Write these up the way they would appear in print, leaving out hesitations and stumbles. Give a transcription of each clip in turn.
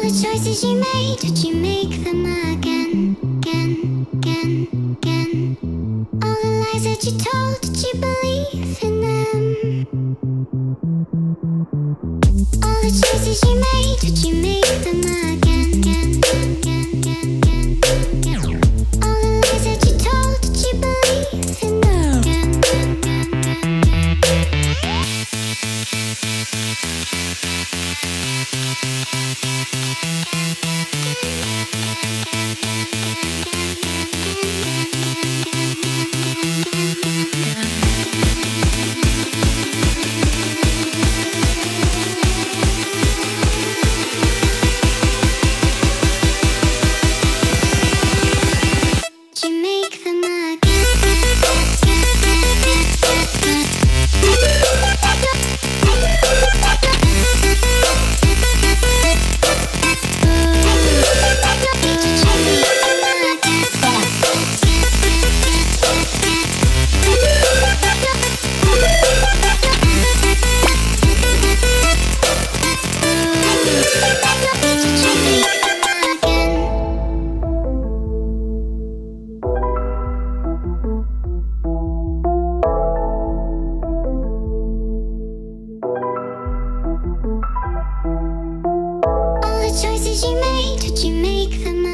the choices you made, did you make them again, again, again, again? All the lies that you told, did you believe in them? All the choices you made, did you make them again, again, again, again, again? All the lies that you told, did you believe in them? Again, again, again, did you make them choices you made, did you make them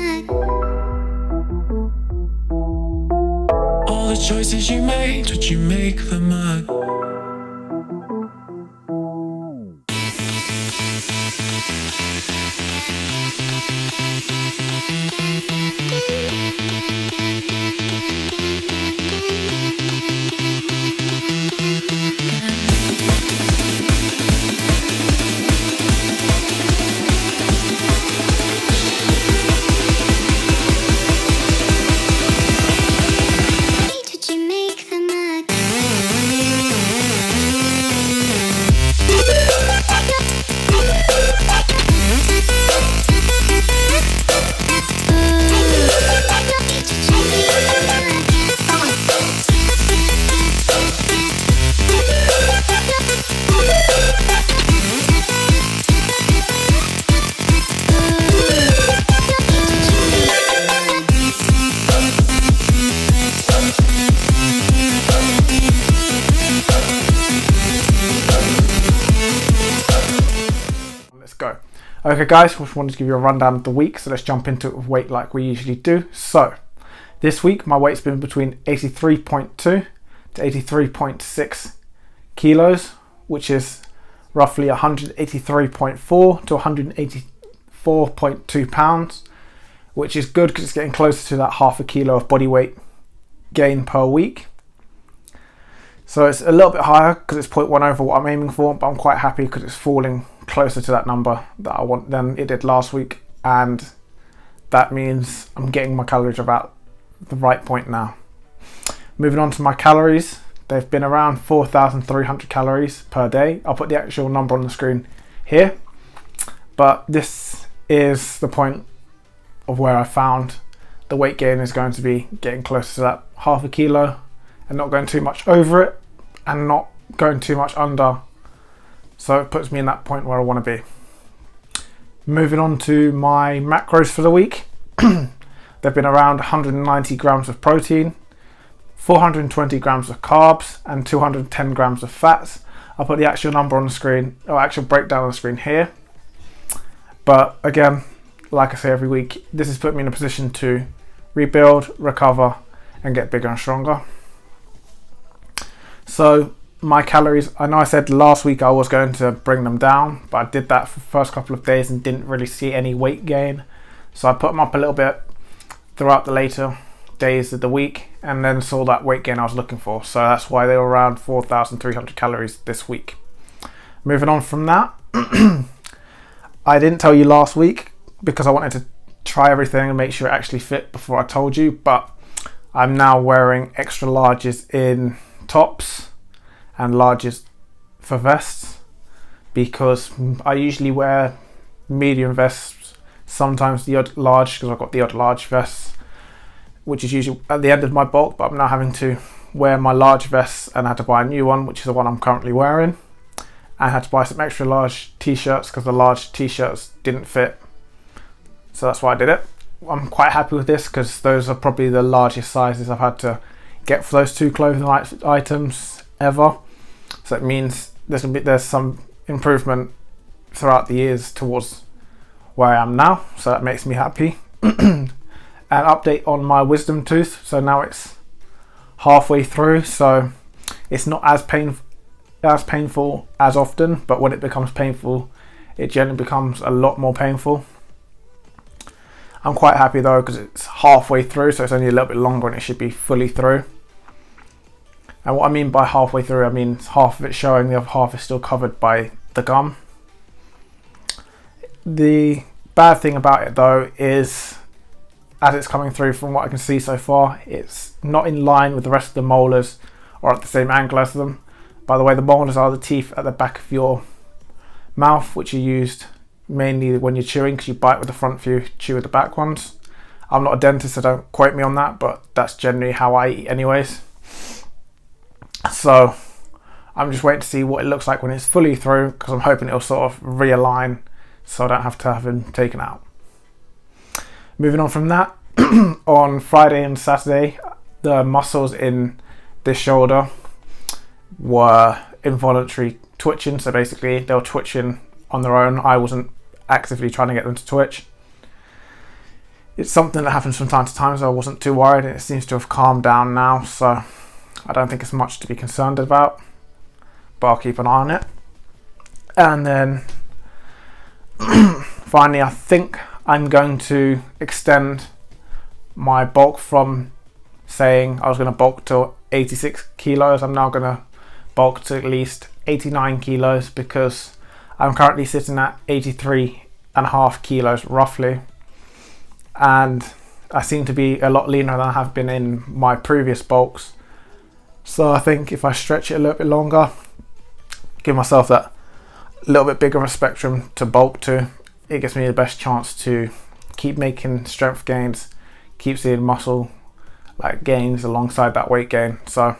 All the choices you made, did you make them did you make them Let's go. Okay guys, just wanted to give you a rundown of the week, so let's jump into it with weight like we usually do. So this week my weight's been between 83.2 to 83.6 kilos, which is roughly 183.4 to 184.2 pounds, which is good because it's getting closer to that half a kilo of body weight gain per week. So it's a little bit higher because it's 0.1 over what I'm aiming for, but I'm quite happy because it's falling closer to that number that I want than it did last week, and that means I'm getting my calories about the right point now. Moving on to my calories, they've been around 4,300 calories per day. I'll put the actual number on the screen here, but this is the point of where I found the weight gain is going to be getting closer to that half a kilo and not going too much over it and not going too much under. So it puts me in that point where I want to be. Moving on to my macros for the week. They've been around 190 grams of protein, 420 grams of carbs, and 210 grams of fats. I'll put the actual number on the screen, or actual breakdown on the screen here. But again, like I say every week, this has put me in a position to rebuild, recover, and get bigger and stronger. So my calories, I know I said last week I was going to bring them down, but I did that for the first couple of days and didn't really see any weight gain. So I put them up a little bit throughout the later days of the week and then saw that weight gain I was looking for. So that's why they were around 4,300 calories this week. Moving on from that, I didn't tell you last week because I wanted to try everything and make sure it actually fit before I told you, but I'm now wearing extra larges in tops and larges for vests because I usually wear medium vests, sometimes the odd large because I've got the odd large vests, which is usually at the end of my bulk, but I'm now having to wear my large vests and I had to buy a new one, which is the one I'm currently wearing. I had to buy some extra large t-shirts because the large t-shirts didn't fit so that's why I did it. I'm quite happy with this because those are probably the largest sizes I've had to get for those 2 clothing items ever. So it means there's some improvement throughout the years towards where I am now, so that makes me happy. An update on my wisdom tooth. So now it's halfway through, so it's not as painful as often, but when it becomes painful, it generally becomes a lot more painful. I'm quite happy though because it's halfway through, so it's only a little bit longer and it should be fully through. And what I mean by halfway through, I mean half of it showing, the other half is still covered by the gum. The bad thing about it though is, as it's coming through from what I can see so far, it's not in line with the rest of the molars or at the same angle as them. By the way, the molars are the teeth at the back of your mouth, which are used mainly when you're chewing because you bite with the front few, chew with the back ones. I'm not a dentist, so don't quote me on that, but that's generally how I eat anyways. So I'm just waiting to see what it looks like when it's fully through, because I'm hoping it'll sort of realign so I don't have to have them taken out. Moving on from that, on Friday and Saturday, the muscles in this shoulder were involuntary twitching. So basically they were twitching on their own. I wasn't actively trying to get them to twitch. It's something that happens from time to time, so I wasn't too worried, and it seems to have calmed down now, so I don't think it's much to be concerned about, but I'll keep an eye on it. And then finally, I think I'm going to extend my bulk from saying I was going to bulk to 86 kilos. I'm now going to bulk to at least 89 kilos because I'm currently sitting at 83.5 kilos roughly, and I seem to be a lot leaner than I have been in my previous bulks. So I think if I stretch it a little bit longer, give myself that little bit bigger of a spectrum to bulk to, it gives me the best chance to keep making strength gains, keep seeing muscle like gains alongside that weight gain. So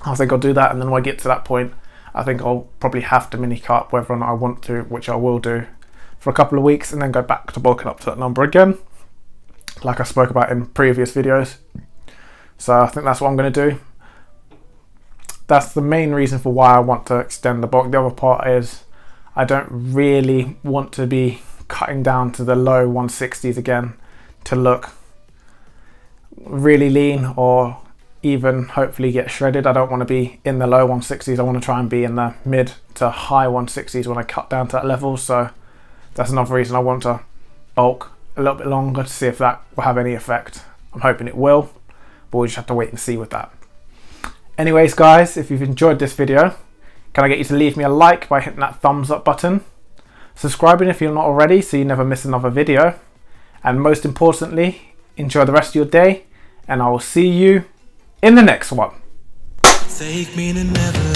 I think I'll do that, and then when I get to that point, I think I'll probably have to mini cut whether or not I want to, which I will do for a couple of weeks, and then go back to bulking up to that number again, like I spoke about in previous videos. So I think that's what I'm going to do. That's the main reason for why I want to extend the bulk. The other part is I don't really want to be cutting down to the low 160s again to look really lean or even hopefully get shredded. I don't want to be in the low 160s. I want to try and be in the mid to high 160s when I cut down to that level. So that's another reason I want to bulk a little bit longer to see if that will have any effect. I'm hoping it will, but we'll just have to wait and see with that. Anyways guys, if you've enjoyed this video, can I get you to leave me a like by hitting that thumbs up button, subscribing if you're not already so you never miss another video, and most importantly, enjoy the rest of your day, and I will see you in the next one. Take me to Neverland.